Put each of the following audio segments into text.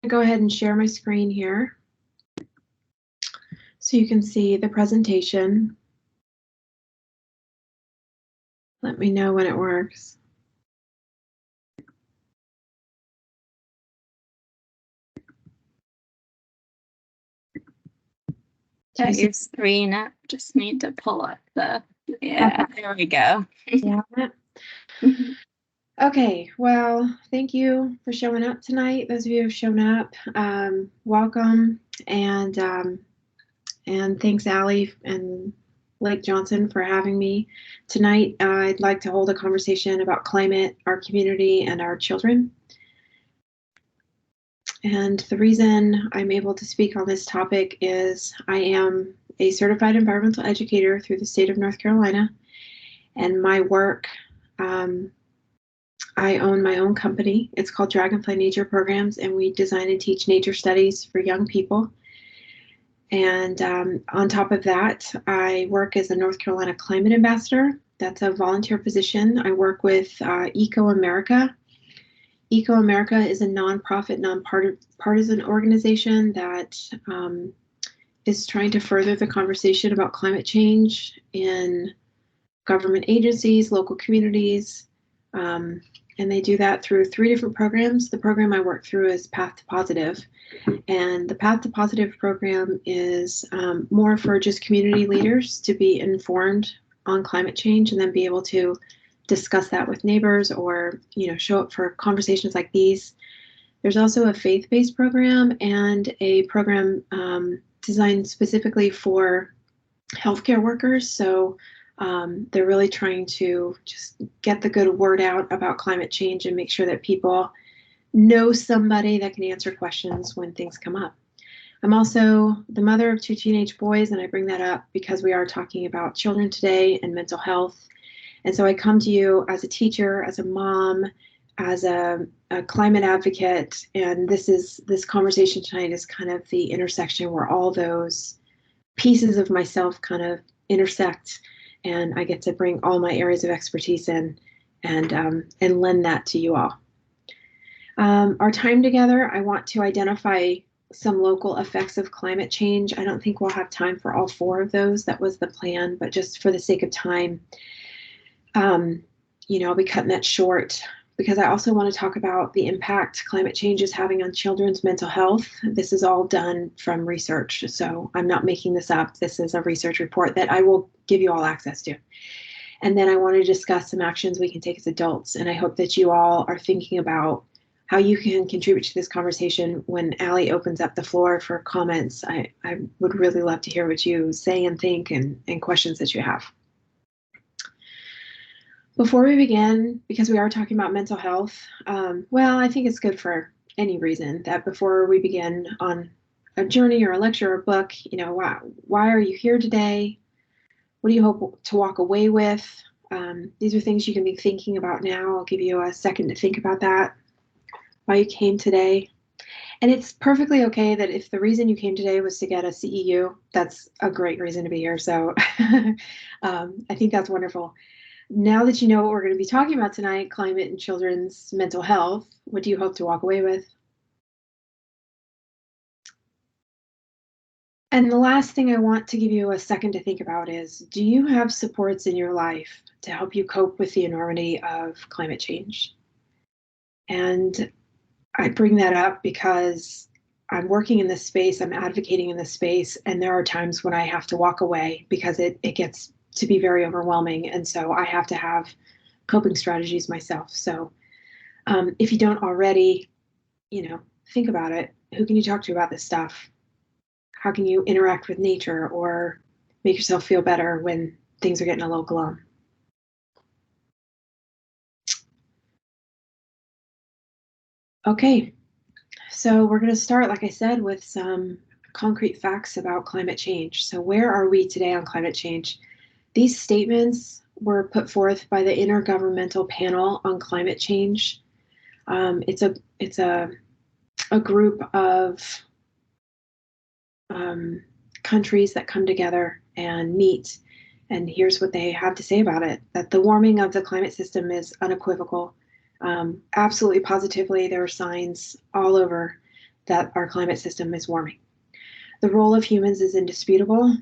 go ahead and share my screen here so you can see the presentation. Let me know when it works. Got your screen up. Just need to pull up the, yeah, okay. There we go. Yeah. Okay, well, thank you for showing up tonight. Those of you who have shown up, welcome, and thanks, Allie and Blake Johnson, for having me tonight. I'd like to hold a conversation about climate, our community, and our children. And the reason I'm able to speak on this topic is I am a certified environmental educator through the state of North Carolina, and my work, I own my own company. It's called Dragonfly Nature Programs, and we design and teach nature studies for young people. And on top of that, I work as a North Carolina Climate Ambassador. That's a volunteer position. I work with Eco America. Eco America is a nonprofit, nonpartisan organization that is trying to further the conversation about climate change in government agencies, local communities, and they do that through 3 different programs. The program I work through is Path to Positive, and the Path to Positive program is more for just community leaders to be informed on climate change and then be able to discuss that with neighbors or, show up for conversations like these. There's also a faith-based program and a program designed specifically for healthcare workers. So they're really trying to just get the good word out about climate change and make sure that people know somebody that can answer questions when things come up. I'm also the mother of 2 teenage boys, and I bring that up because we are talking about children today and mental health. And so I come to you as a teacher, as a mom, as a climate advocate, and this conversation tonight is kind of the intersection where all those pieces of myself kind of intersect, and I get to bring all my areas of expertise in and lend that to you all. Our time together, I want to identify some local effects of climate change. I don't think we'll have time for all 4 of those. That was the plan, but just for the sake of time, I'll be cutting that short because I also want to talk about the impact climate change is having on children's mental health. This is all done from research, so I'm not making this up. This is a research report that I will give you all access to. And then I want to discuss some actions we can take as adults, and I hope that you all are thinking about how you can contribute to this conversation when Allie opens up the floor for comments. I would really love to hear what you say and think and questions that you have. Before we begin, because we are talking about mental health, well, I think it's good for any reason that before we begin on a journey or a lecture or a book, why are you here today? What do you hope to walk away with? These are things you can be thinking about now. I'll give you a second to think about that, why you came today. And it's perfectly okay that if the reason you came today was to get a CEU, that's a great reason to be here. So I think that's wonderful. Now that you know what we're going to be talking about tonight, climate and children's mental health, what do you hope to walk away with? And the last thing I want to give you a second to think about is, do you have supports in your life to help you cope with the enormity of climate change? And I bring that up because I'm working in this space, I'm advocating in this space, and there are times when I have to walk away because it gets to be very overwhelming. And so I have to have coping strategies myself. So if you don't already, think about it. Who can you talk to about this stuff? How can you interact with nature or make yourself feel better when things are getting a little glum? Okay, so we're going to start, like I said, with some concrete facts about climate change. So where are we today on climate change? These statements were put forth by the Intergovernmental Panel on Climate Change. It's a group of countries that come together and meet, and here's what they have to say about it: that the warming of the climate system is unequivocal. Absolutely, positively, there are signs all over that our climate system is warming. The role of humans is indisputable.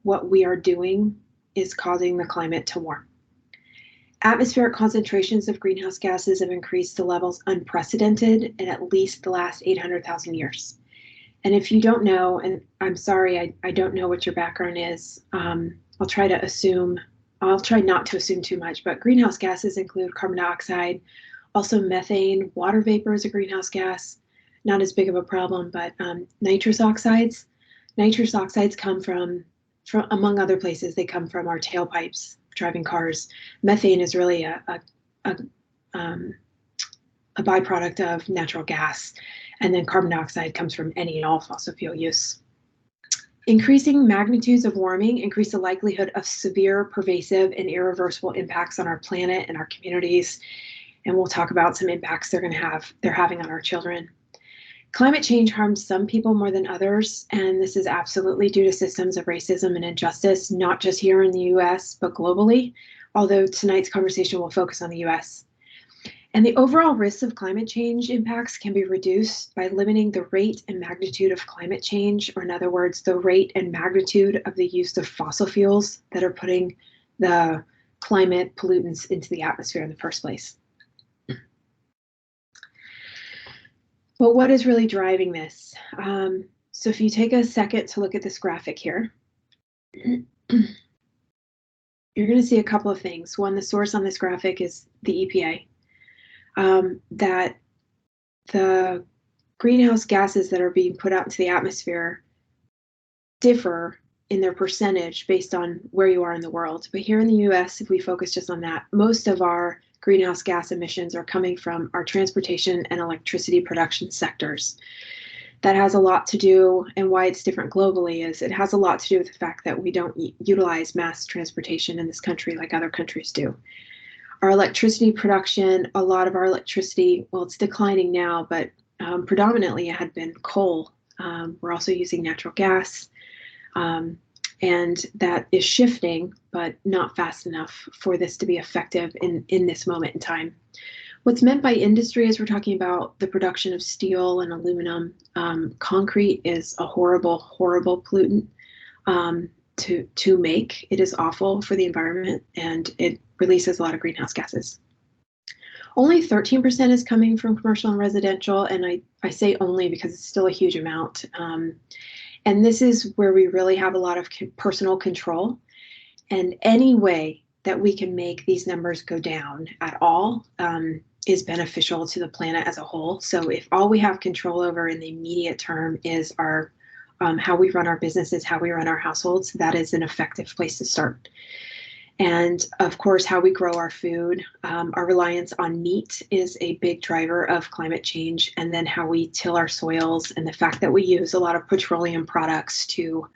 What we are doing is causing the climate to warm. Atmospheric concentrations of greenhouse gases have increased to levels unprecedented in at least the last 800,000 years. And if you don't know, and I'm sorry, I don't know what your background is, I'll try not to assume too much, but greenhouse gases include carbon dioxide, also methane, water vapor is a greenhouse gas, not as big of a problem, but nitrous oxides. Nitrous oxides come from among other places, they come from our tailpipes driving cars. Methane is really a byproduct of natural gas, and then carbon dioxide comes from any and all fossil fuel use. Increasing magnitudes of warming increase the likelihood of severe, pervasive, and irreversible impacts on our planet and our communities. And we'll talk about some impacts they're having on our children. Climate change harms some people more than others, and this is absolutely due to systems of racism and injustice, not just here in the US, but globally, although tonight's conversation will focus on the US. And the overall risks of climate change impacts can be reduced by limiting the rate and magnitude of climate change, or in other words, the rate and magnitude of the use of fossil fuels that are putting the climate pollutants into the atmosphere in the first place. But what is really driving this? So if you take a second to look at this graphic here, you're going to see a couple of things. One, the source on this graphic is the EPA, that the greenhouse gases that are being put out into the atmosphere differ in their percentage based on where you are in the world. But here in the US, if we focus just on that, most of our greenhouse gas emissions are coming from our transportation and electricity production sectors. That has a lot to do, and why it's different globally is it has a lot to do with the fact that we don't utilize mass transportation in this country like other countries do. Our electricity production, a lot of our electricity, well, it's declining now, but predominantly it had been coal. We're also using natural gas. And that is shifting, but not fast enough for this to be effective in this moment in time. What's meant by industry is we're talking about the production of steel and aluminum. Concrete is a horrible, horrible pollutant to make. It is awful for the environment, and it releases a lot of greenhouse gases. Only 13% is coming from commercial and residential, and I say only because it's still a huge amount. And this is where we really have a lot of personal control. And any way that we can make these numbers go down at all is beneficial to the planet as a whole. So if all we have control over in the immediate term is our how we run our businesses, how we run our households, that is an effective place to start. And of course, how we grow our food, our reliance on meat is a big driver of climate change. And then how we till our soils, and the fact that we use a lot of petroleum products to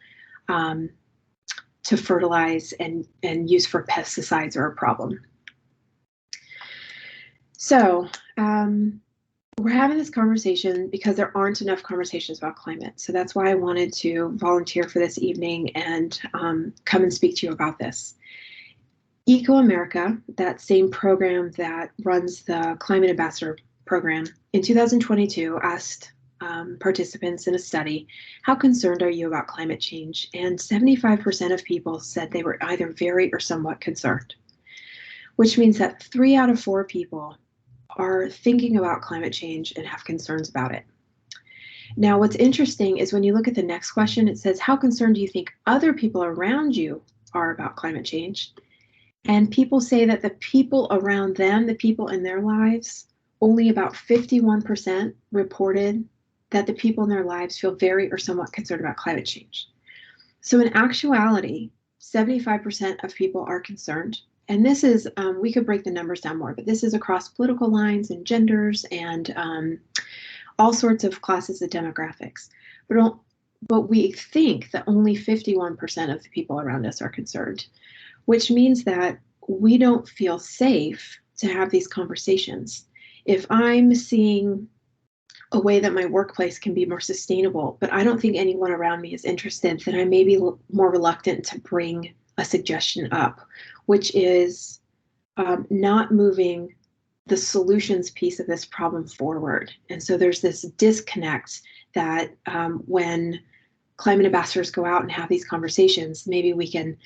fertilize and use for pesticides are a problem. So we're having this conversation because there aren't enough conversations about climate. So that's why I wanted to volunteer for this evening and come and speak to you about this. Eco America, that same program that runs the Climate Ambassador program, in 2022 asked participants in a study, how concerned are you about climate change? And 75% of people said they were either very or somewhat concerned, which means that 3 out of 4 people are thinking about climate change and have concerns about it. Now, what's interesting is when you look at the next question, it says, how concerned do you think other people around you are about climate change? And people say that the people around them, the people in their lives, only about 51% reported that the people in their lives feel very or somewhat concerned about climate change. So in actuality, 75% of people are concerned. And this is, we could break the numbers down more, but this is across political lines and genders and all sorts of classes of demographics. But we think that only 51% of the people around us are concerned, which means that we don't feel safe to have these conversations. If I'm seeing a way that my workplace can be more sustainable, but I don't think anyone around me is interested, then I may be more reluctant to bring a suggestion up, which is not moving the solutions piece of this problem forward. And so there's this disconnect that when climate ambassadors go out and have these conversations, maybe we can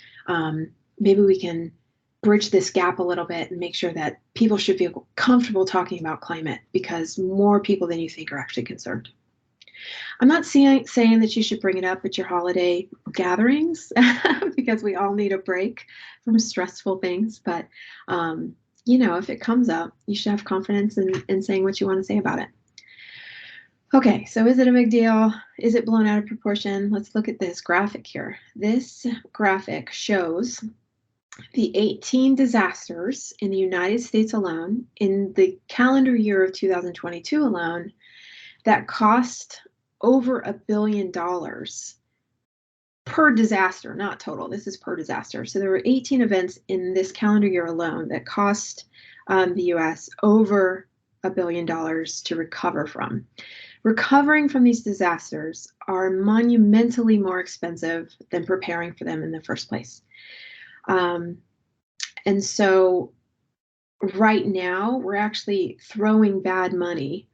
bridge this gap a little bit and make sure that people should feel comfortable talking about climate, because more people than you think are actually concerned. I'm not saying that you should bring it up at your holiday gatherings because we all need a break from stressful things. But, if it comes up, you should have confidence in saying what you want to say about it. Okay, so is it a big deal? Is it blown out of proportion? Let's look at this graphic here. This graphic shows the 18 disasters in the United States alone in the calendar year of 2022 alone that cost over $1 billion per disaster, not total. This is per disaster. So there were 18 events in this calendar year alone that cost the US over $1 billion to recover from. Recovering from these disasters are monumentally more expensive than preparing for them in the first place. And so right now, we're actually throwing bad money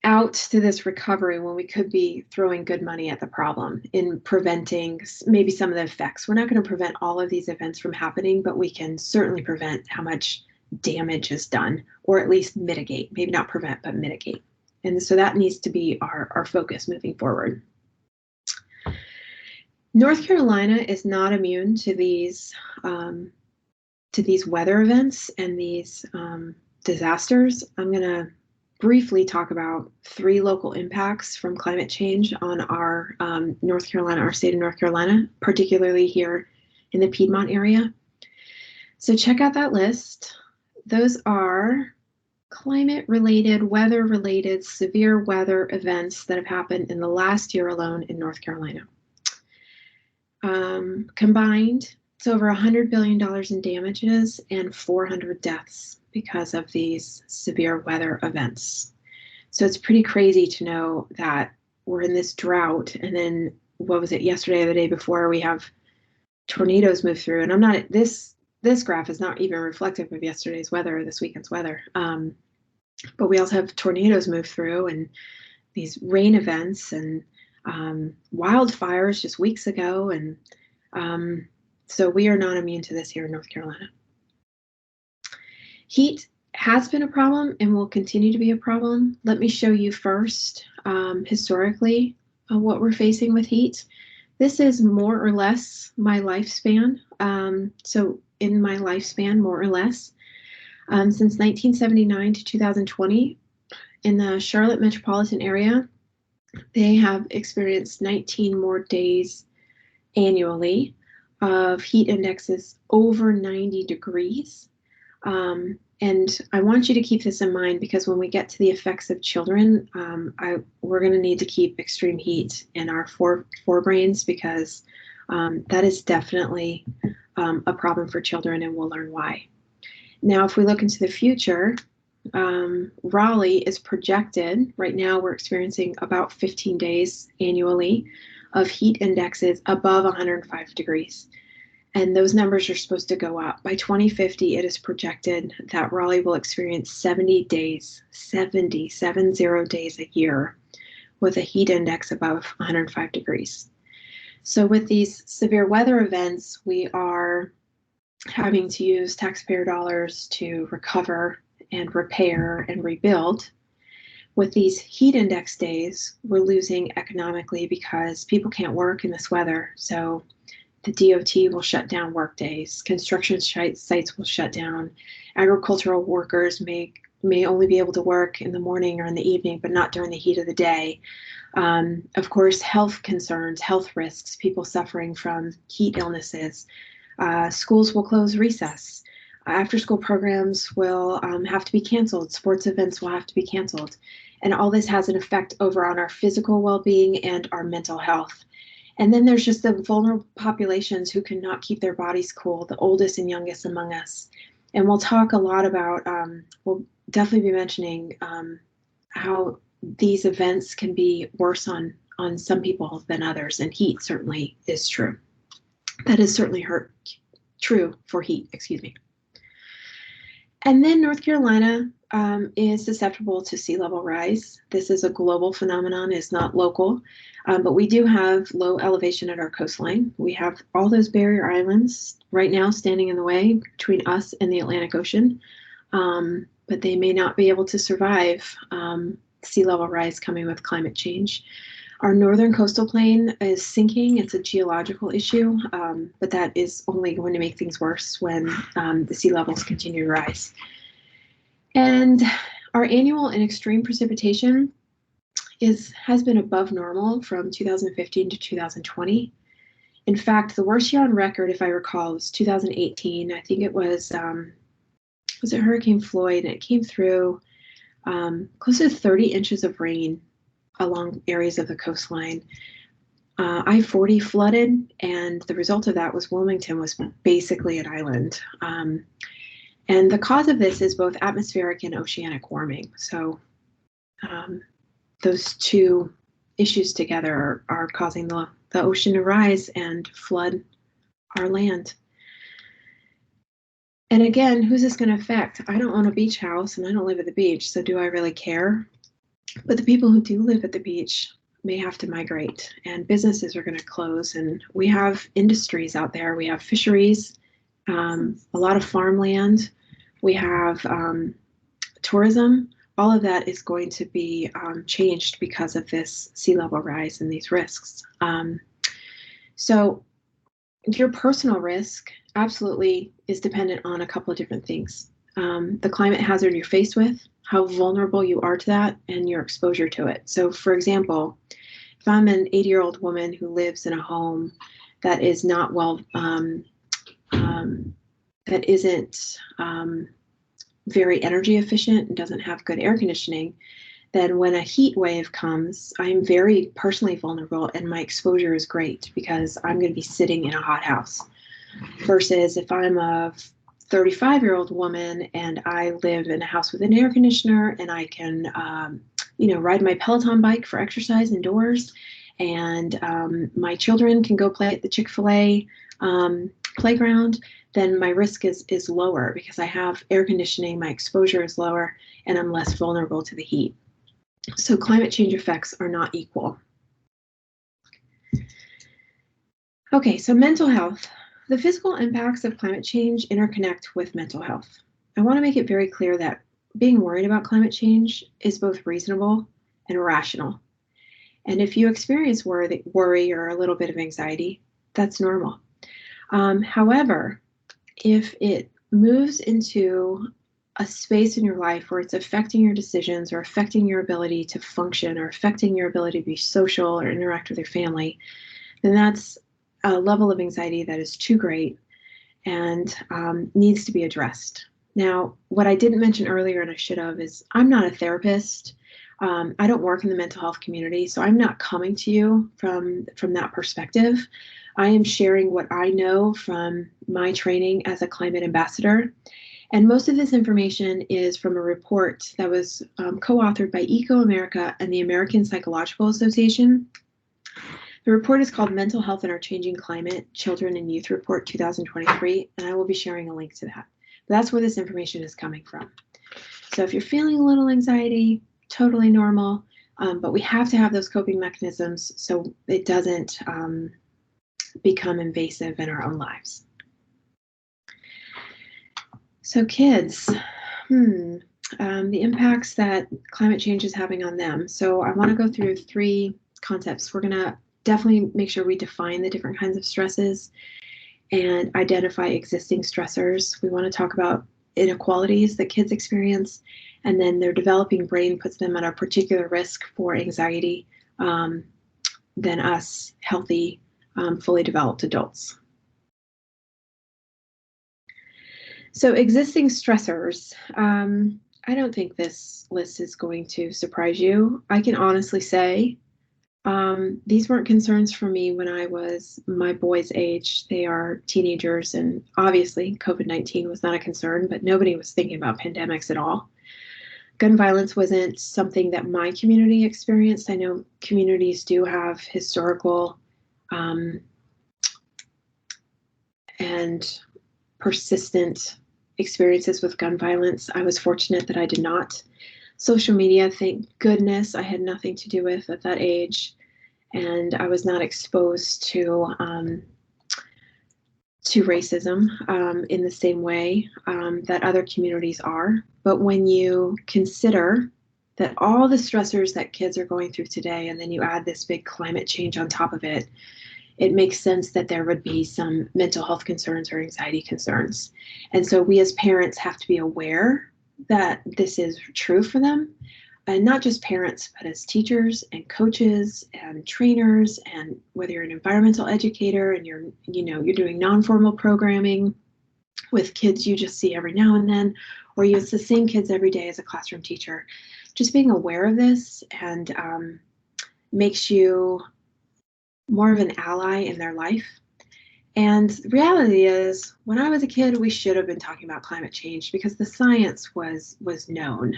out to this recovery when we could be throwing good money at the problem in preventing maybe some of the effects. We're not going to prevent all of these events from happening, but we can certainly prevent how much damage is done, or at least mitigate, maybe not prevent, but mitigate. And so that needs to be our focus moving forward. North Carolina is not immune to these weather events and these disasters. I'm going to briefly talk about 3 local impacts from climate change on our state of North Carolina, particularly here in the Piedmont area. So check out that list. Those are climate-related, weather-related, severe weather events that have happened in the last year alone in North Carolina. Combined, it's over $100 billion in damages and 400 deaths because of these severe weather events. So it's pretty crazy to know that we're in this drought, and then what was it, yesterday or the day before, we have tornadoes move through. And I'm not, this graph is not even reflective of yesterday's weather or this weekend's weather. But we also have tornadoes move through, and these rain events, and wildfires just weeks ago. And so we are not immune to this here in North Carolina. Heat has been a problem and will continue to be a problem. Let me show you first, historically, what we're facing with heat. This is more or less my lifespan. So in my lifespan, more or less, since 1979 to 2020, in the Charlotte metropolitan area, they have experienced 19 more days annually of heat indexes over 90 degrees. And I want you to keep this in mind, because when we get to the effects of children, we're going to need to keep extreme heat in our forebrains, because that is definitely a problem for children, and we'll learn why. Now, if we look into the future, Raleigh is projected, right now we're experiencing about 15 days annually of heat indexes above 105 degrees. And those numbers are supposed to go up. By 2050, it is projected that Raleigh will experience 70 days a year with a heat index above 105 degrees. So with these severe weather events, we are having to use taxpayer dollars to recover and repair and rebuild. With these heat index days, we're losing economically because people can't work in this weather. So the DOT will shut down work days, construction sites will shut down, agricultural workers may only be able to work in the morning or in the evening, but not during the heat of the day. Of course, health concerns, health risks, people suffering from heat illnesses. Schools will close recess. After-school programs will have to be canceled. Sports events will have to be canceled. And all this has an effect over on our physical well-being and our mental health. And then there's just the vulnerable populations who cannot keep their bodies cool, the oldest and youngest among us. And we'll talk a lot about, we'll definitely be mentioning how these events can be worse on some people than others. And heat certainly is true. That is certainly true for heat, excuse me. And then North Carolina is susceptible to sea level rise. This is a global phenomenon, it's not local, but we do have low elevation at our coastline. We have all those barrier islands right now standing in the way between us and the Atlantic Ocean, but they may not be able to survive sea level rise coming with climate change. Our northern coastal plain is sinking. It's a geological issue, but that is only going to make things worse when the sea levels continue to rise. And our annual and extreme precipitation has been above normal from 2015 to 2020. In fact, the worst year on record, if I recall, was 2018. I think it was it Hurricane Floyd, and it came through close to 30 inches of rain along areas of the coastline. I-40 flooded, and the result of that was Wilmington was basically an island. And the cause of this is both atmospheric and oceanic warming. So those two issues together are causing the ocean to rise and flood our land. And again, who's this going to affect? I don't own a beach house and I don't live at the beach, so do I really care? But the people who do live at the beach may have to migrate, and businesses are going to close. And we have industries out there. We have fisheries, a lot of farmland. We have tourism. All of that is going to be changed because of this sea level rise and these risks. So your personal risk absolutely is dependent on a couple of different things. The climate hazard you're faced with, how vulnerable you are to that, and your exposure to it. So for example, if I'm an 80-year-old woman who lives in a home that is not well, that isn't very energy efficient and doesn't have good air conditioning, then when a heat wave comes, I'm very personally vulnerable and my exposure is great because I'm going to be sitting in a hot house. Versus if I'm a 35-year-old woman and I live in a house with an air conditioner and I can, ride my Peloton bike for exercise indoors, and my children can go play at the Chick-fil-A playground, then my risk is lower because I have air conditioning, my exposure is lower, and I'm less vulnerable to the heat. So climate change effects are not equal. Okay, so mental health. The physical impacts of climate change interconnect with mental health. I want to make it very clear that being worried about climate change is both reasonable and rational. And if you experience worry or a little bit of anxiety, that's normal. However, if it moves into a space in your life where it's affecting your decisions or affecting your ability to function or affecting your ability to be social or interact with your family, then that's a level of anxiety that is too great and needs to be addressed. Now, what I didn't mention earlier, and I should have, is I'm not a therapist. I don't work in the mental health community, so I'm not coming to you from that perspective. I am sharing what I know from my training as a climate ambassador. And most of this information is from a report that was co-authored by Eco America and the American Psychological Association. The report is called Mental Health in Our Changing Climate, Children and Youth Report 2023, and I will be sharing a link to that. But that's where this information is coming from. So if you're feeling a little anxiety, totally normal, but we have to have those coping mechanisms so it doesn't become invasive in our own lives. So kids, the impacts that climate change is having on them. So I want to go through 3 concepts. We're going to definitely make sure we define the different kinds of stresses and identify existing stressors. We want to talk about inequalities that kids experience, and then their developing brain puts them at a particular risk for anxiety than us healthy, fully developed adults. So existing stressors, I don't think this list is going to surprise you. I can honestly say these weren't concerns for me when I was my boys' age. They are teenagers, and obviously COVID-19 was not a concern, but nobody was thinking about pandemics at all. Gun violence wasn't something that my community experienced. I know communities do have historical and persistent experiences with gun violence. I was fortunate that I did not. Social media, thank goodness, I had nothing to do with at that age, and I was not exposed to racism in the same way that other communities are. But when you consider that all the stressors that kids are going through today, and then you add this big climate change on top of it, it makes sense that there would be some mental health concerns or anxiety concerns. And so we as parents have to be aware that this is true for them. And not just parents, but as teachers and coaches and trainers, and whether you're an environmental educator and you're doing non-formal programming with kids you just see every now and then, or you use the same kids every day as a classroom teacher. Just being aware of this and makes you more of an ally in their life. And the reality is, when I was a kid, we should have been talking about climate change because the science was known.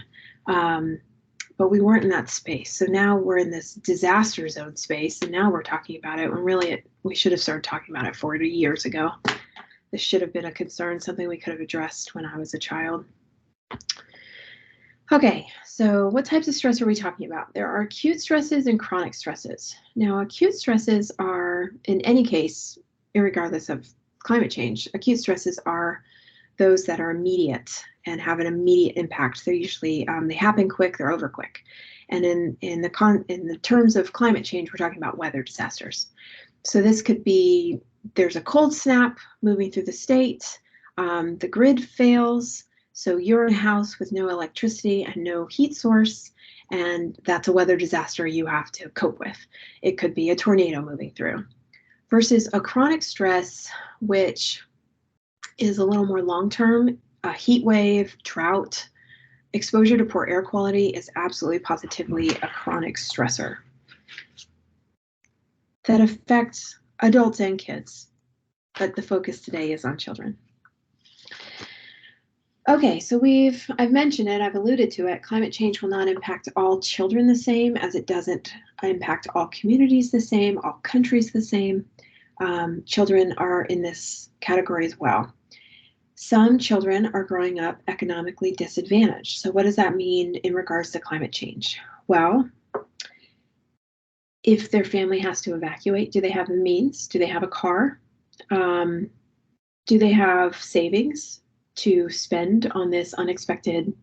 But we weren't in that space. So now we're in this disaster zone space, and now we're talking about it when really we should have started talking about it 40 years ago. This should have been a concern, something we could have addressed when I was a child. Okay, so what types of stress are we talking about? There are acute stresses and chronic stresses. Now, acute stresses are, in any case, irregardless of climate change, acute stresses are those that are immediate and have an immediate impact. They're usually, they happen quick, they're over quick. And in the terms of climate change, we're talking about weather disasters. So this could be, there's a cold snap moving through the state, the grid fails, so you're in a house with no electricity and no heat source, and that's a weather disaster you have to cope with. It could be a tornado moving through. Versus a chronic stress, which is a little more long-term, a heat wave, drought, exposure to poor air quality is absolutely positively a chronic stressor that affects adults and kids, but the focus today is on children. Okay, so I've mentioned it, I've alluded to it, climate change will not impact all children the same as it doesn't impact all communities the same, all countries the same. Children are in this category as well. Some children are growing up economically disadvantaged. So what does that mean in regards to climate change? Well, if their family has to evacuate, do they have the means? Do they have a car? Do they have savings to spend on this unexpected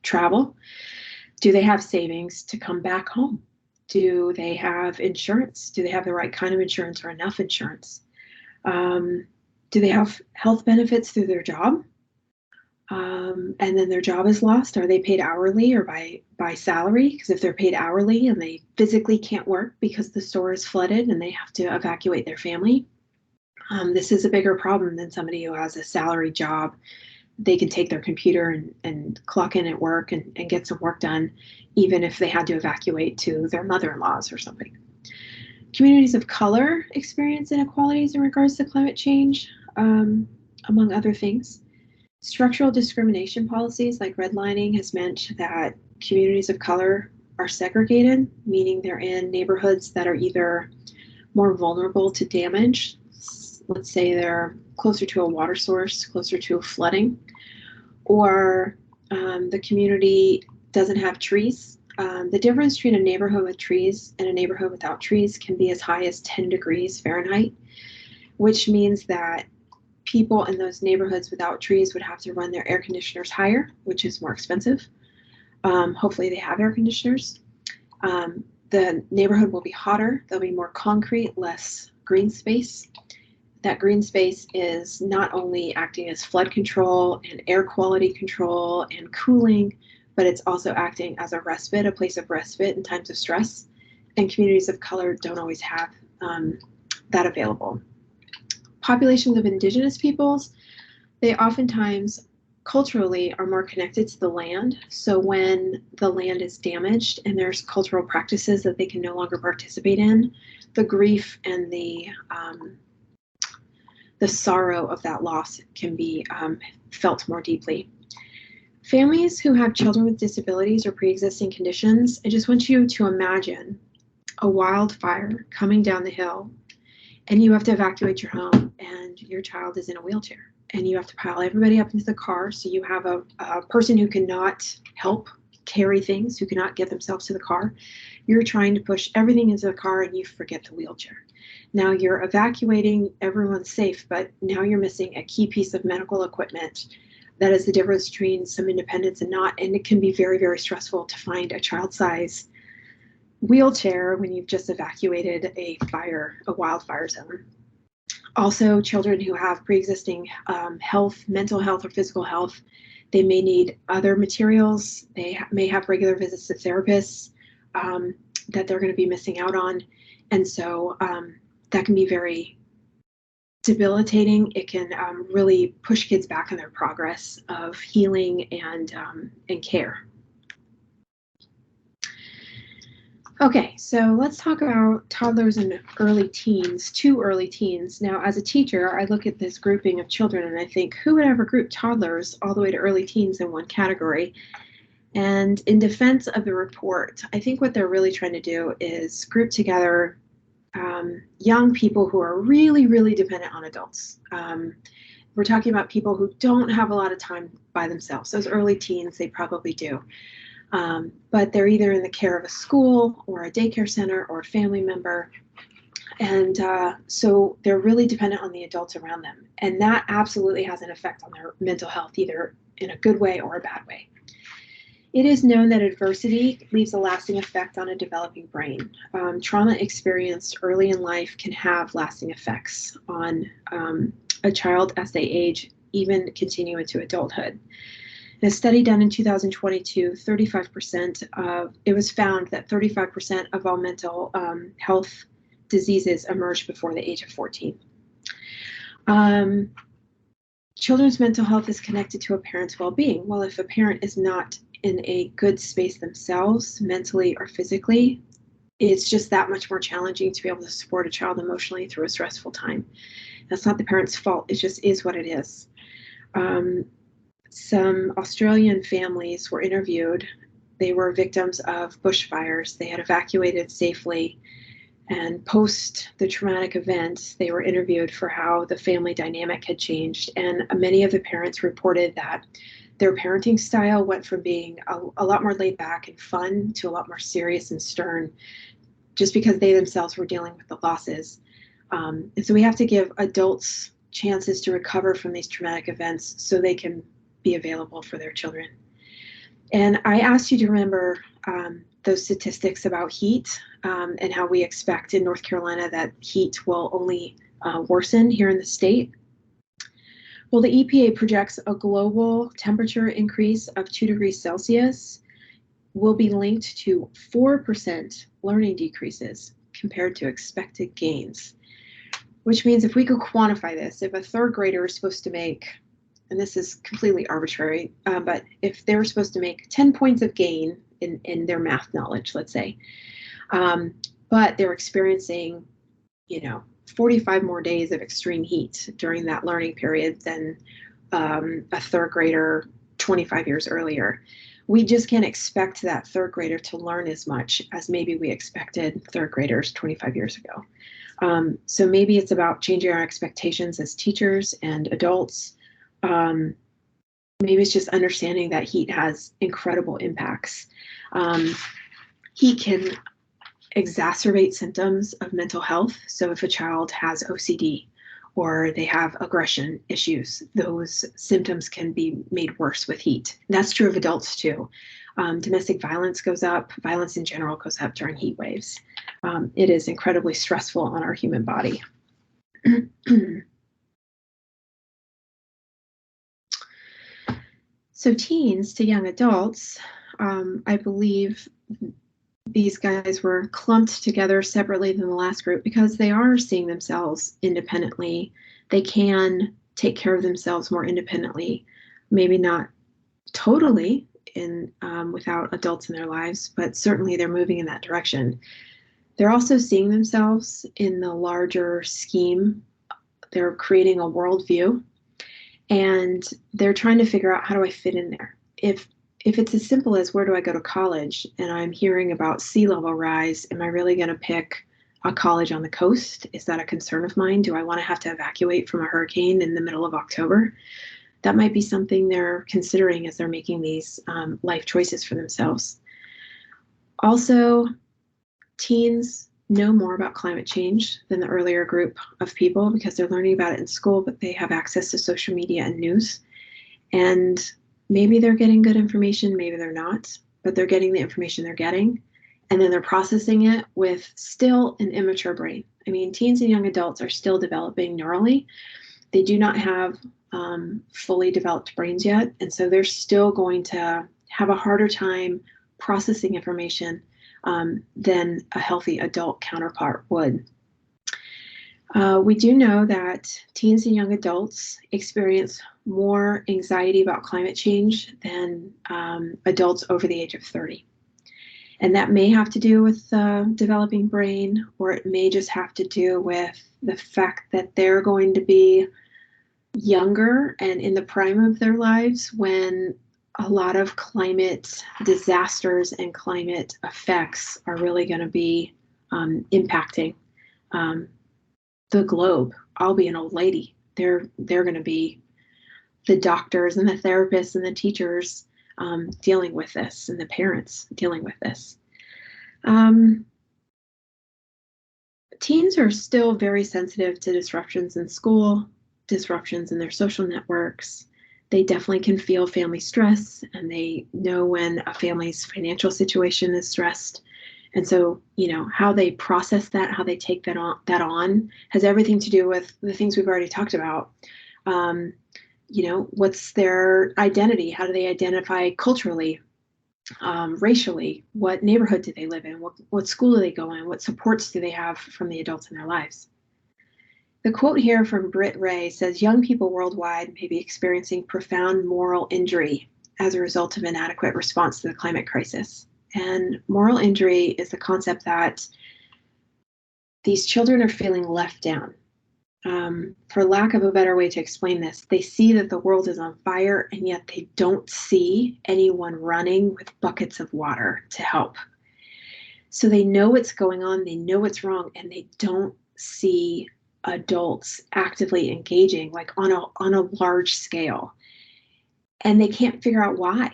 travel? Do they have savings to come back home? Do they have insurance? Do they have the right kind of insurance or enough insurance? Do they have health benefits through their job? And then their job is lost. Are they paid hourly or by salary? Because if they're paid hourly and they physically can't work because the store is flooded and they have to evacuate their family, this is a bigger problem than somebody who has a salary job. They can take their computer and clock in at work and get some work done, even if they had to evacuate to their mother-in-law's or something. Communities of color experience inequalities in regards to climate change, among other things. Structural discrimination policies like redlining has meant that communities of color are segregated, meaning they're in neighborhoods that are either more vulnerable to damage. Let's say they're closer to a water source, closer to a flooding, or the community doesn't have trees. The difference between a neighborhood with trees and a neighborhood without trees can be as high as 10 degrees Fahrenheit, which means that people in those neighborhoods without trees would have to run their air conditioners higher, which is more expensive. Hopefully they have air conditioners. The neighborhood will be hotter. There'll be more concrete, less green space. That green space is not only acting as flood control and air quality control and cooling, but it's also acting as a respite, a place of respite in times of stress. And communities of color don't always have that available. Populations of indigenous peoples, they oftentimes culturally are more connected to the land. So when the land is damaged and there's cultural practices that they can no longer participate in, the grief and the sorrow of that loss can be felt more deeply. Families who have children with disabilities or pre-existing conditions, I just want you to imagine a wildfire coming down the hill and you have to evacuate your home and your child is in a wheelchair and you have to pile everybody up into the car. So you have a person who cannot help carry things, who cannot get themselves to the car. You're trying to push everything into the car and you forget the wheelchair. Now you're evacuating, everyone's safe, but now you're missing a key piece of medical equipment. That is the difference between some independence and not, and it can be very, very stressful to find a child-size wheelchair when you've just evacuated a wildfire zone. Also, children who have pre-existing health, mental health or physical health, they may need other materials. They may have regular visits to therapists that they're going to be missing out on. And so that can be very debilitating. It can really push kids back in their progress of healing and care. Okay, so let's talk about toddlers and early teens, to early teens. Now, as a teacher, I look at this grouping of children and I think, who would ever group toddlers all the way to early teens in one category? And in defense of the report, I think what they're really trying to do is group together young people who are really, really dependent on adults. We're talking about people who don't have a lot of time by themselves. Those early teens, they probably do. But they're either in the care of a school or a daycare center or a family member. And so they're really dependent on the adults around them. And that absolutely has an effect on their mental health, either in a good way or a bad way. It is known that adversity leaves a lasting effect on a developing brain. Trauma experienced early in life can have lasting effects on a child as they age, even continue into adulthood. In a study done in 2022, it was found that 35% of all mental health diseases emerge before the age of 14. Children's mental health is connected to a parent's well-being. Well, if a parent is not in a good space themselves, mentally or physically, it's just that much more challenging to be able to support a child emotionally through a stressful time. That's not the parent's fault. It just is what it is. Some Australian families were interviewed. They were victims of bushfires. They had evacuated safely. And post the traumatic event, they were interviewed for how the family dynamic had changed. And many of the parents reported that their parenting style went from being a lot more laid back and fun to a lot more serious and stern, just because they themselves were dealing with the losses. And so we have to give adults chances to recover from these traumatic events so they can be available for their children. And I asked you to remember those statistics about heat and how we expect in North Carolina that heat will only worsen here in the state. Well, the EPA projects a global temperature increase of 2 degrees Celsius will be linked to 4% learning decreases compared to expected gains, which means if we could quantify this, if a third grader is supposed to make, and this is completely arbitrary, but if they were supposed to make 10 points of gain in their math knowledge, let's say, but they're experiencing, 45 more days of extreme heat during that learning period than a third grader 25 years earlier. We just can't expect that third grader to learn as much as maybe we expected third graders 25 years ago. So maybe it's about changing our expectations as teachers and adults. Maybe it's just understanding that heat has incredible impacts. Heat can exacerbate symptoms of mental health. So if a child has OCD or they have aggression issues, those symptoms can be made worse with heat. And that's true of adults too. Domestic violence goes up, violence in general goes up during heat waves. It is incredibly stressful on our human body. So teens to young adults, I believe these guys were clumped together separately than the last group because they are seeing themselves independently. They can take care of themselves more independently, maybe not totally without adults in their lives, but certainly they're moving in that direction. They're also seeing themselves in the larger scheme. They're creating a worldview, and they're trying to figure out, how do I fit in there? If it's as simple as, where do I go to college, and I'm hearing about sea level rise, am I really going to pick a college on the coast? Is that a concern of mine? Do I want to have to evacuate from a hurricane in the middle of October? That might be something they're considering as they're making these life choices for themselves. Also, teens know more about climate change than the earlier group of people because they're learning about it in school, but they have access to social media and news. And maybe they're getting good information, maybe they're not, but they're getting the information they're getting. And then they're processing it with still an immature brain. I mean, teens and young adults are still developing neurally. They do not have fully developed brains yet. And so they're still going to have a harder time processing information than a healthy adult counterpart would. We do know that teens and young adults experience more anxiety about climate change than adults over the age of 30. And that may have to do with the developing brain, or it may just have to do with the fact that they're going to be younger and in the prime of their lives when a lot of climate disasters and climate effects are really going to be impacting the globe. I'll be an old lady. They're going to be the doctors and the therapists and the teachers dealing with this, and the parents dealing with this. Teens are still very sensitive to disruptions in school, disruptions in their social networks. They definitely can feel family stress, and they know when a family's financial situation is stressed. And so, how they process that, how they take that on has everything to do with the things we've already talked about. What's their identity? How do they identify culturally, racially? What neighborhood do they live in? What school do they go in? What supports do they have from the adults in their lives? The quote here from Britt Ray says, young people worldwide may be experiencing profound moral injury as a result of inadequate response to the climate crisis. And moral injury is the concept that these children are feeling left down. For lack of a better way to explain this, they see that the world is on fire, and yet they don't see anyone running with buckets of water to help. So they know what's going on, they know what's wrong, and they don't see adults actively engaging, like on a large scale. And they can't figure out why,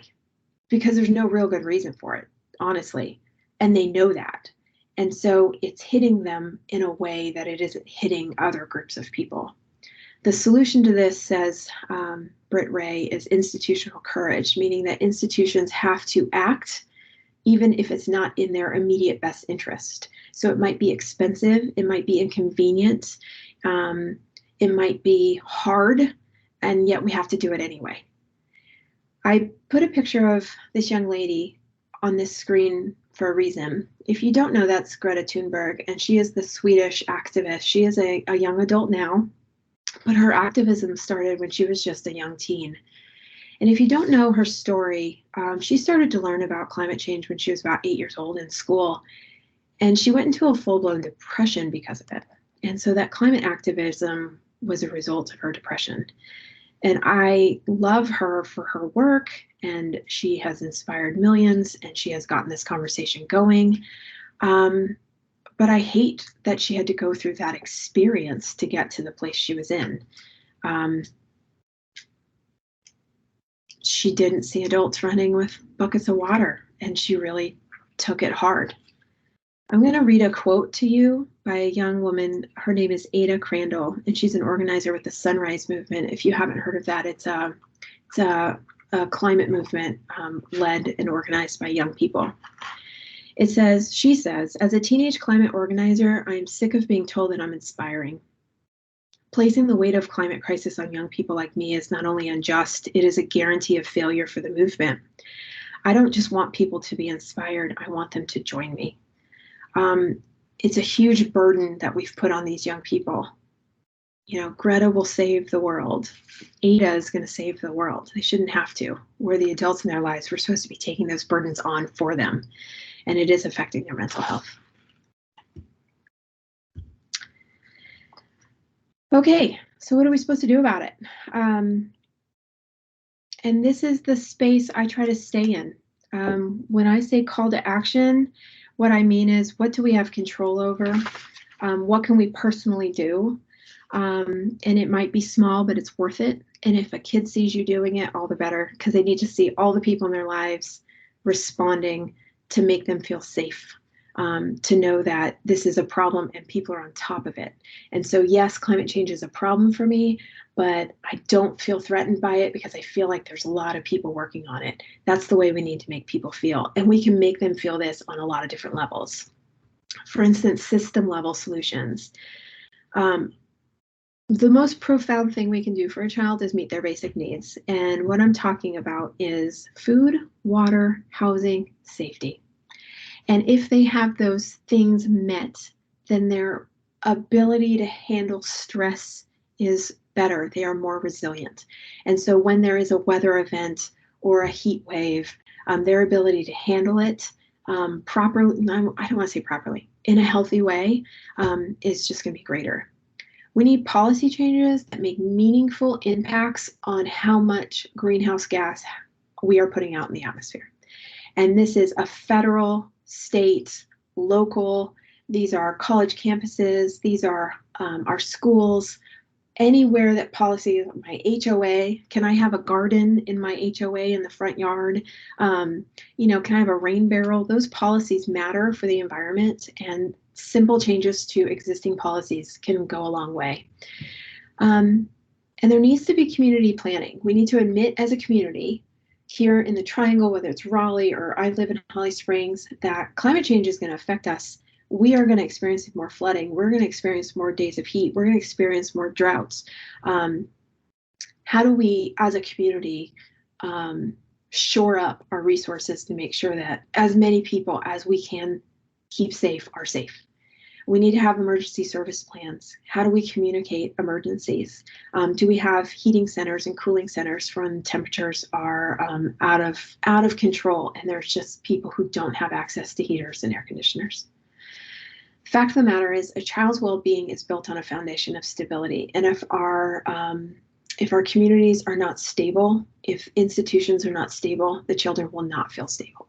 because there's no real good reason for it, honestly. And they know that. And so it's hitting them in a way that it isn't hitting other groups of people. The solution to this, says Britt Ray, is institutional courage, meaning that institutions have to act even if it's not in their immediate best interest. So it might be expensive, it might be inconvenient, it might be hard, and yet we have to do it anyway. I put a picture of this young lady on this screen for a reason. If you don't know, that's Greta Thunberg, and she is the Swedish activist. She is a young adult now, but her activism started when she was just a young teen. And if you don't know her story, she started to learn about climate change when she was about 8 years old in school. And she went into a full-blown depression because of it. And so that climate activism was a result of her depression. And I love her for her work, and she has inspired millions, and she has gotten this conversation going. But I hate that she had to go through that experience to get to the place she was in. She didn't see adults running with buckets of water, and she really took it hard. I'm going to read a quote to you by a young woman. Her name is Ada Crandall, and she's an organizer with the Sunrise Movement. If you haven't heard of that, it's a climate movement led and organized by young people. She says, as a teenage climate organizer, I am sick of being told that I'm inspiring. Placing the weight of climate crisis on young people like me is not only unjust, it is a guarantee of failure for the movement. I don't just want people to be inspired, I want them to join me. It's a huge burden that we've put on these young people. Greta will save the world. Ada is going to save the world. They shouldn't have to. We're the adults in their lives. We're supposed to be taking those burdens on for them. And it is affecting their mental health. Okay, so what are we supposed to do about it? And this is the space I try to stay in. When I say call to action, what I mean is, what do we have control over? What can we personally do? And it might be small, but it's worth it. And if a kid sees you doing it, all the better, because they need to see all the people in their lives responding to make them feel safe, to know that this is a problem and people are on top of it. And so, yes, climate change is a problem for me, but I don't feel threatened by it because I feel like there's a lot of people working on it. That's the way we need to make people feel. And we can make them feel this on a lot of different levels. For instance, system level solutions. The most profound thing we can do for a child is meet their basic needs. And what I'm talking about is food, water, housing, safety. And if they have those things met, then their ability to handle stress is better. They are more resilient. And so when there is a weather event or a heat wave, their ability to handle it properly, I don't want to say properly, in a healthy way, is just going to be greater. We need policy changes that make meaningful impacts on how much greenhouse gas we are putting out in the atmosphere. And this is a federal, state, local, these are college campuses, these are our schools, anywhere that policy, my HOA, can I have a garden in my HOA in the front yard? Can I have a rain barrel? Those policies matter for the environment, and simple changes to existing policies can go a long way. And there needs to be community planning. We need to admit as a community here in the Triangle, whether it's Raleigh or I live in Holly Springs, that climate change is going to affect us. We are going to experience more flooding. We're going to experience more days of heat. We're going to experience more droughts. How do we, as a community, shore up our resources to make sure that as many people as we can keep safe are safe? We need to have emergency service plans. How do we communicate emergencies? Do we have heating centers and cooling centers when temperatures are out of control and there's just people who don't have access to heaters and air conditioners? Fact of the matter is, a child's well-being is built on a foundation of stability. And if our communities are not stable, if institutions are not stable, the children will not feel stable.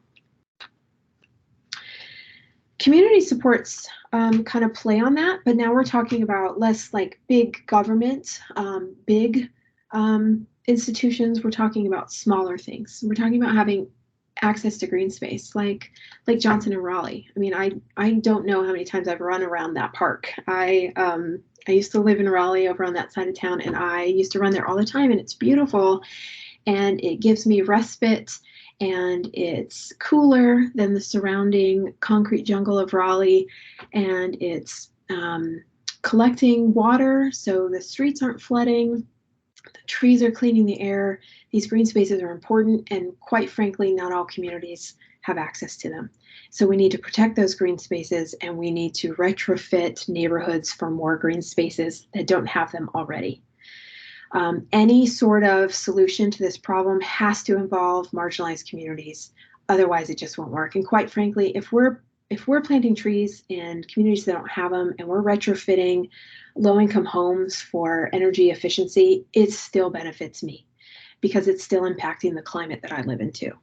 Community supports kind of play on that, but now we're talking about less like big government, big institutions. We're talking about smaller things. We're talking about having access to green space, like Lake Johnson and Raleigh. I mean, I don't know how many times I've run around that park. I used to live in Raleigh over on that side of town, and I used to run there all the time, and it's beautiful, and it gives me respite. And it's cooler than the surrounding concrete jungle of Raleigh, and it's collecting water so the streets aren't flooding, the trees are cleaning the air. These green spaces are important, and quite frankly, not all communities have access to them. So we need to protect those green spaces, and we need to retrofit neighborhoods for more green spaces that don't have them already. Any sort of solution to this problem has to involve marginalized communities. Otherwise, it just won't work. And quite frankly, if we're planting trees in communities that don't have them, and we're retrofitting low-income homes for energy efficiency, it still benefits me because it's still impacting the climate that I live in too.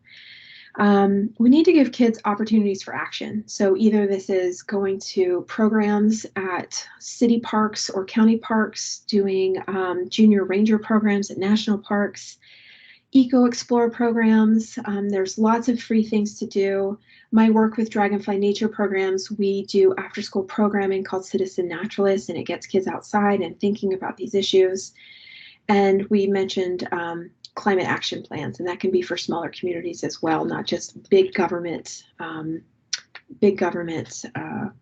We need to give kids opportunities for action. So either this is going to programs at city parks or county parks, doing junior ranger programs at national parks, Eco Explorer programs. There's lots of free things to do. My work with Dragonfly Nature programs, we do after-school programming called Citizen Naturalists, and it gets kids outside and thinking about these issues. And we mentioned climate action plans, and that can be for smaller communities as well, not just big government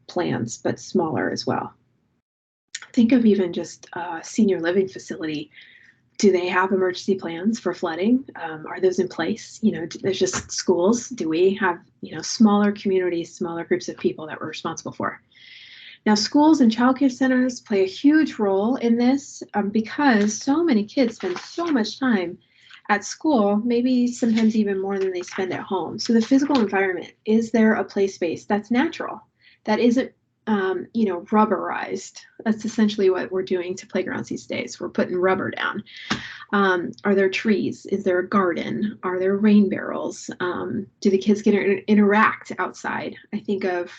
plans, but smaller as well. Think of even just a senior living facility. Do they have emergency plans for flooding? Are those in place? There's just schools. Do we have, smaller communities, smaller groups of people that we're responsible for? Now, schools and childcare centers play a huge role in this because so many kids spend so much time at school, maybe sometimes even more than they spend at home. So the physical environment, is there a play space that's natural, that isn't, rubberized? That's essentially what we're doing to playgrounds these days. We're putting rubber down. Are there trees? Is there a garden? Are there rain barrels? Do the kids get to interact outside? I think of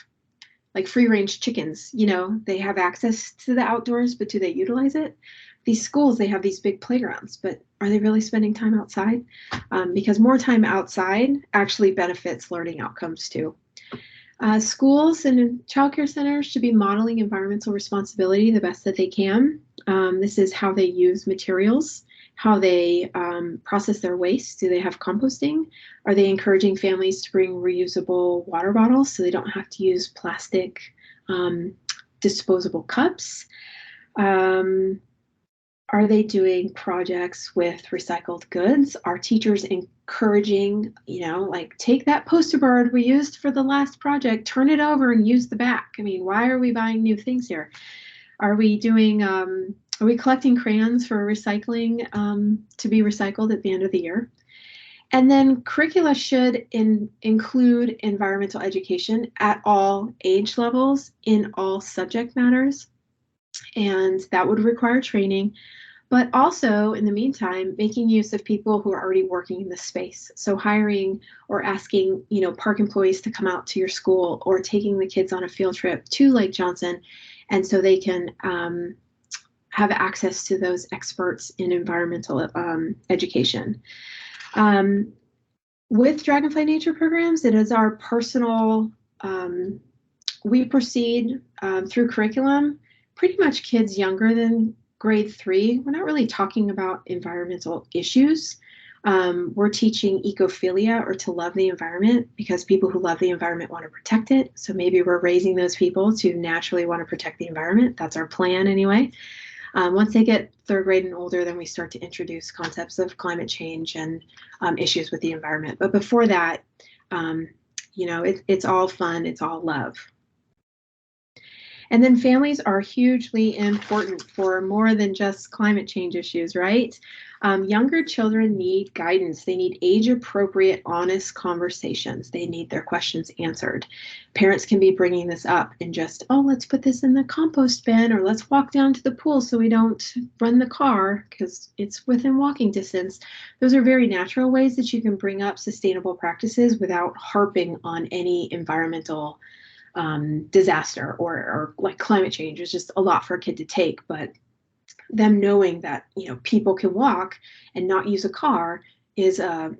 like free range chickens, they have access to the outdoors, but do they utilize it? These schools, they have these big playgrounds, but are they really spending time outside? Because more time outside actually benefits learning outcomes too. Schools and childcare centers should be modeling environmental responsibility the best that they can. This is how they use materials, how they process their waste. Do they have composting? Are they encouraging families to bring reusable water bottles so they don't have to use plastic disposable cups? Are they doing projects with recycled goods? Are teachers encouraging, like take that poster board we used for the last project, turn it over and use the back? I mean, why are we buying new things here? Are we doing, are we collecting crayons for recycling to be recycled at the end of the year? And then curricula should include environmental education at all age levels in all subject matters. And that would require training, but also in the meantime, making use of people who are already working in this space. So hiring or asking, park employees to come out to your school, or taking the kids on a field trip to Lake Johnson. And so they can have access to those experts in environmental education. With Dragonfly Nature Programs, it is our personal, we proceed through curriculum. Pretty much kids younger than grade 3, we're not really talking about environmental issues. We're teaching ecophilia, or to love the environment, because people who love the environment want to protect it. So maybe we're raising those people to naturally want to protect the environment. That's our plan anyway. Once they get 3rd grade and older, then we start to introduce concepts of climate change and issues with the environment. But before that, it's all fun, it's all love. And then families are hugely important for more than just climate change issues, right? Younger children need guidance. They need age-appropriate, honest conversations. They need their questions answered. Parents can be bringing this up and just, let's put this in the compost bin, or let's walk down to the pool so we don't run the car because it's within walking distance. Those are very natural ways that you can bring up sustainable practices without harping on any environmental disaster or like climate change. Is just a lot for a kid to take, but them knowing that people can walk and not use a car is a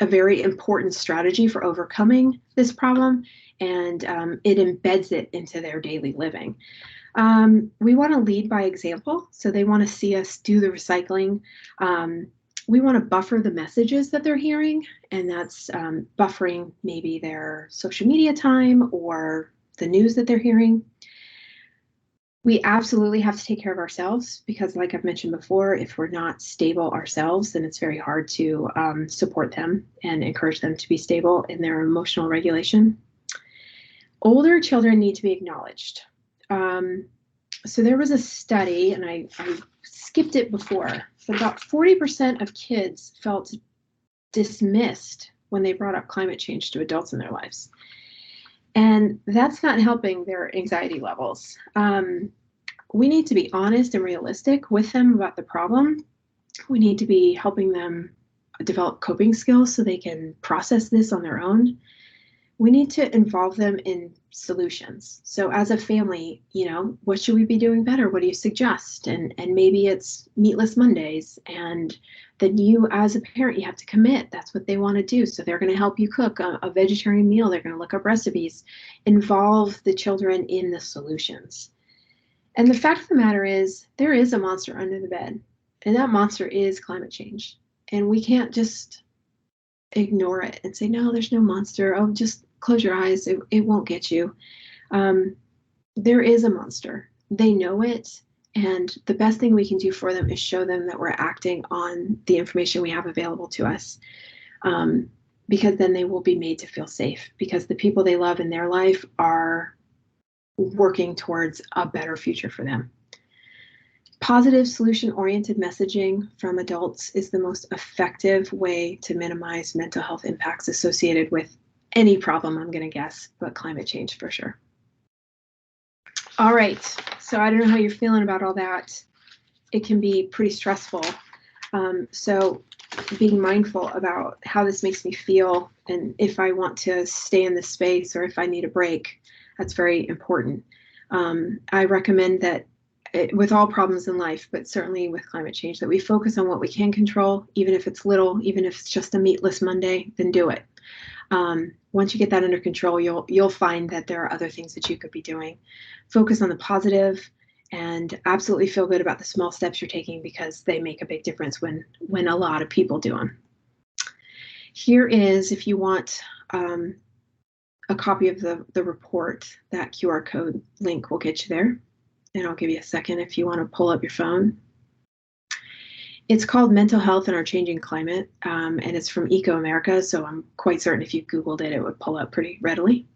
very important strategy for overcoming this problem, and it embeds it into their daily living. We want to lead by example, so they want to see us do the recycling. We want to buffer the messages that they're hearing, and that's buffering maybe their social media time or the news that they're hearing. We absolutely have to take care of ourselves, because like I've mentioned before, if we're not stable ourselves, then it's very hard to support them and encourage them to be stable in their emotional regulation. Older children need to be acknowledged. So there was a study, and I skipped it before, but about 40% of kids felt dismissed when they brought up climate change to adults in their lives. And that's not helping their anxiety levels. We need to be honest and realistic with them about the problem. We need to be helping them develop coping skills so they can process this on their own. We need to involve them in solutions. So as a family, what should we be doing better? What do you suggest? And maybe it's meatless Mondays, and then you as a parent, you have to commit. That's what they want to do. So they're going to help you cook a vegetarian meal. They're going to look up recipes. Involve the children in the solutions. And the fact of the matter is, there is a monster under the bed, and that monster is climate change. And we can't just ignore it and say, no, there's no monster. Oh, just close your eyes. It won't get you. There is a monster. They know it. And the best thing we can do for them is show them that we're acting on the information we have available to us. Because then they will be made to feel safe, because the people they love in their life are working towards a better future for them. Positive solution-oriented messaging from adults is the most effective way to minimize mental health impacts associated with any problem, I'm going to guess, but climate change for sure. All right, so I don't know how you're feeling about all that. It can be pretty stressful. So being mindful about how this makes me feel and if I want to stay in this space or if I need a break. That's very important. I recommend that with all problems in life, but certainly with climate change, that we focus on what we can control, even if it's little, even if it's just a meatless Monday, then do it. Once you get that under control, you'll find that there are other things that you could be doing. Focus on the positive and absolutely feel good about the small steps you're taking, because they make a big difference when a lot of people do them. Here is, if you want a copy of the report, that QR code link will get you there. And I'll give you a second if you want to pull up your phone. It's called Mental Health in Our Changing Climate, and it's from Eco America, so I'm quite certain if you Googled it, it would pull up pretty readily.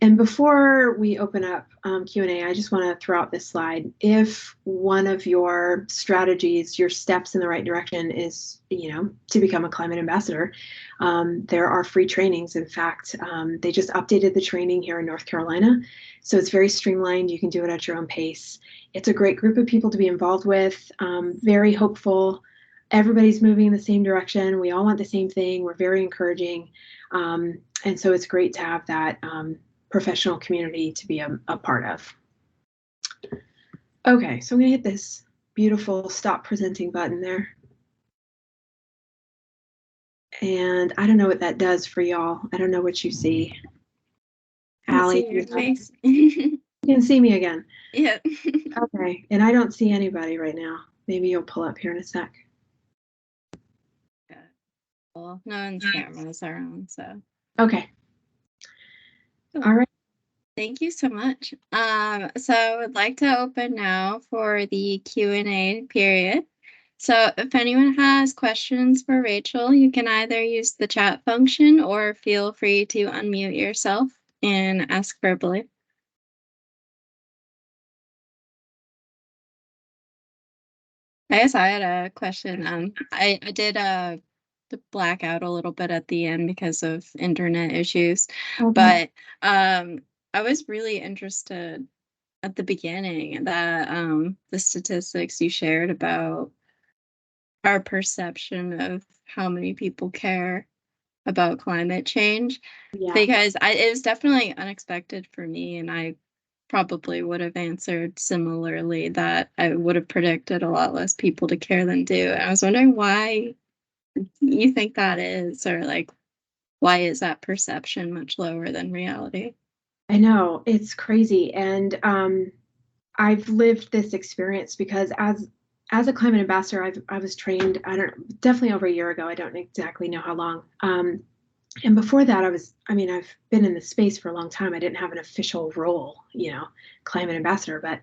And before we open up Q&A, I just want to throw out this slide. If one of your strategies, your steps in the right direction is, to become a climate ambassador, there are free trainings. In fact, they just updated the training here in North Carolina. So it's very streamlined. You can do it at your own pace. It's a great group of people to be involved with, very hopeful. Everybody's moving in the same direction. We all want the same thing. We're very encouraging. And so it's great to have that professional community to be a part of. Okay, so I'm gonna hit this beautiful stop presenting button there. And I don't know what that does for y'all. I don't know what you see. Allie, your face. You can see me again. Yeah. Okay, and I don't see anybody right now. Maybe you'll pull up here in a sec. Yeah. Well, no one's cameras are on, so. Okay. All right. Thank you so much. So I would like to open now for the Q&A period. So if anyone has questions for Rachel, you can either use the chat function or feel free to unmute yourself and ask verbally. I guess I had a question. I did black out a little bit at the end because of internet issues, but I was really interested at the beginning that the statistics you shared about our perception of how many people care about climate change, because it was definitely unexpected for me, and I probably would have answered similarly that I would have predicted a lot less people to care than do. And I was wondering why you think that is, or like, why is that perception much lower than reality? I know, it's crazy. And I've lived this experience because as a climate ambassador, I was trained, definitely over a year ago. I don't exactly know how long. And before that, I've been in the space for a long time. I didn't have an official role, climate ambassador, but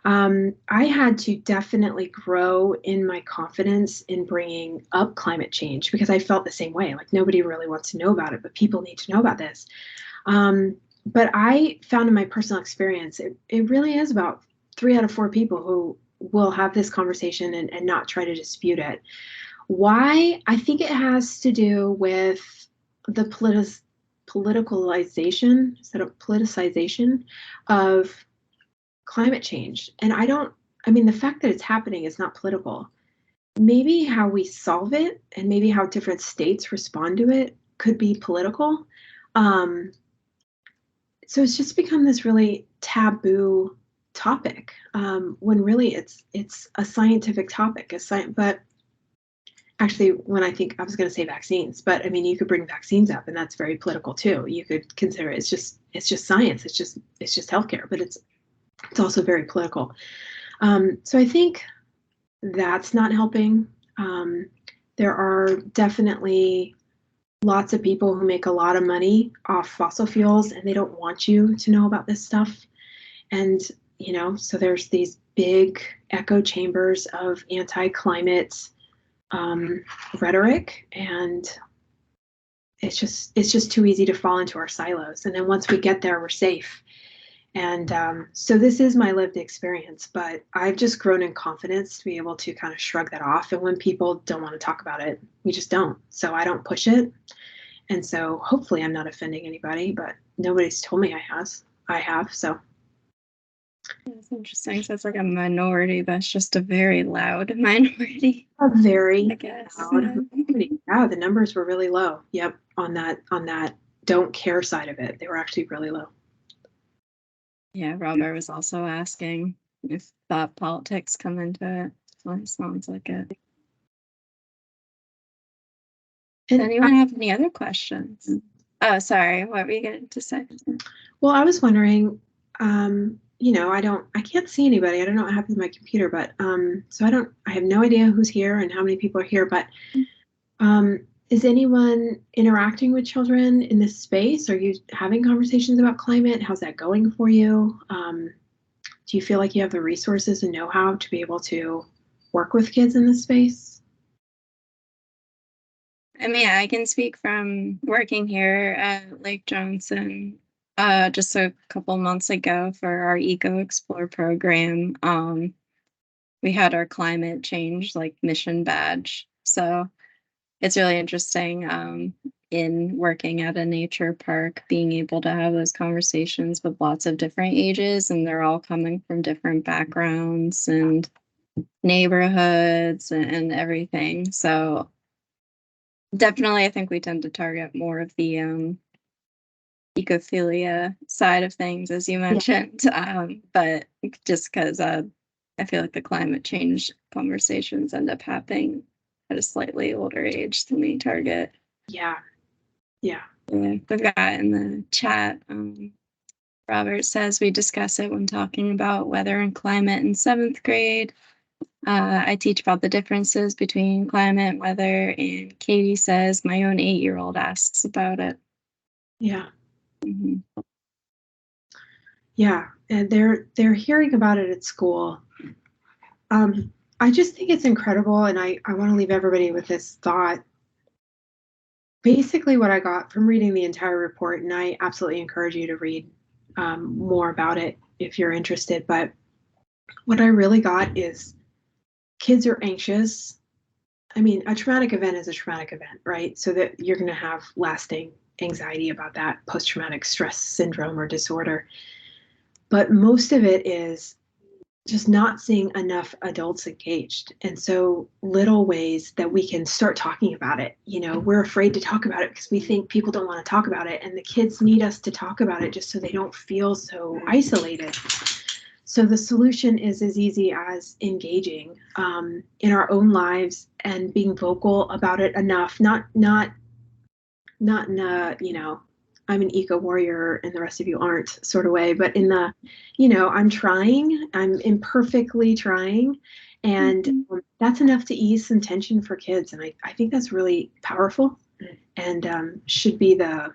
I had to definitely grow in my confidence in bringing up climate change, because I felt the same way. Like, nobody really wants to know about it, but people need to know about this. But I found in my personal experience, it really is about 3 out of 4 people who will have this conversation and not try to dispute it. Why? I think it has to do with the politicalization, instead of politicization, of climate change. And the fact that it's happening is not political. Maybe how we solve it and maybe how different states respond to it could be political. So it's just become this really taboo topic, when really it's a scientific topic. But actually, when I was going to say vaccines, but you could bring vaccines up, and that's very political too. You could consider it's just science. It's just healthcare, but it's also very political. So I think that's not helping. There are definitely lots of people who make a lot of money off fossil fuels, and they don't want you to know about this stuff. And, so there's these big echo chambers of anti-climate rhetoric, and it's just too easy to fall into our silos. And then once we get there, we're safe. And so this is my lived experience, but I've just grown in confidence to be able to kind of shrug that off. And when people don't want to talk about it, we just don't. So I don't push it. And so hopefully I'm not offending anybody, but nobody's told me I have. So That's interesting. So it's like a minority, but it's just a very loud minority, A very I guess. loud minority. Yeah, the numbers were really low. Yep, on that don't care side of it, they were actually really low. Yeah, Robert was also asking if thought politics come into it. So it sounds like it. Does And anyone have any other questions? Oh, sorry. What were you going to say? well, I was wondering, I can't see anybody. I don't know what happened to my computer, but so I have no idea who's here and how many people are here, but is anyone interacting with children in this space? Are you having conversations about climate? How's that going for you? Do you feel like you have the resources and know-how to be able to work with kids in this space? I mean, I can speak from working here at Lake Johnson just a couple months ago for our Eco Explore program. We had our climate change like mission badge. So it's really interesting in working at a nature park, being able to have those conversations with lots of different ages, and they're all coming from different backgrounds and neighborhoods and everything. So definitely, I think we tend to target more of the ecophilia side of things, as you mentioned. But just because I feel like the climate change conversations end up happening at a slightly older age than we target. Yeah. Yeah. Yeah, we've got in the chat. Robert says we discuss it when talking about weather and climate in 7th grade. I teach about the differences between climate and weather, and Katie says my own 8-year-old asks about it. Yeah. Mm-hmm. Yeah. And they're hearing about it at school. I just think it's incredible, and I want to leave everybody with this thought. Basically, what I got from reading the entire report, and I absolutely encourage you to read more about it if you're interested, but what I really got is kids are anxious. I mean, a traumatic event is a traumatic event, right? So that you're going to have lasting anxiety about that post traumatic stress syndrome or disorder. But most of it is just not seeing enough adults engaged. And so little ways that we can start talking about it. We're afraid to talk about it because we think people don't want to talk about it. And the kids need us to talk about it just so they don't feel so isolated. So the solution is as easy as engaging in our own lives and being vocal about it enough. Not in a, I'm an eco warrior and the rest of you aren't sort of way, but in the, I'm trying, I'm imperfectly trying. And that's enough to ease some tension for kids. And I think that's really powerful and should be the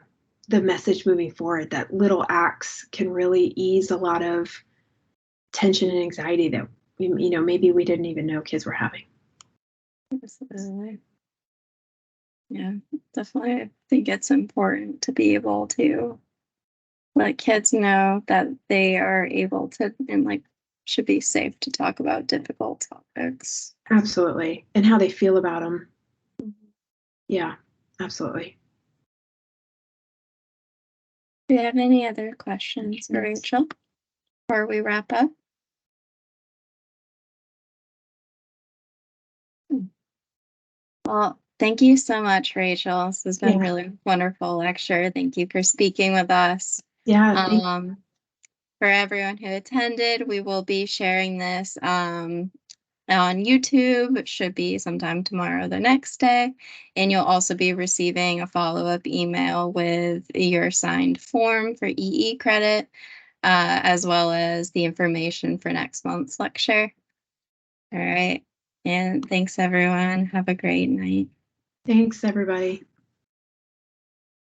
message moving forward, that little acts can really ease a lot of tension and anxiety that maybe we didn't even know kids were having. Absolutely. Yeah, definitely. I think it's important to be able to let kids know that they are able to and like should be safe to talk about difficult topics. Absolutely. And how they feel about them. Yeah, absolutely. Do you have any other questions for Rachel before we wrap up? Well, thank you so much, Rachel. This has been a really wonderful lecture. Thank you for speaking with us. Yeah. For everyone who attended, we will be sharing this on YouTube. It should be sometime tomorrow, the next day. And you'll also be receiving a follow-up email with your signed form for EE credit, as well as the information for next month's lecture. All right. And thanks, everyone. Have a great night. Thanks, everybody.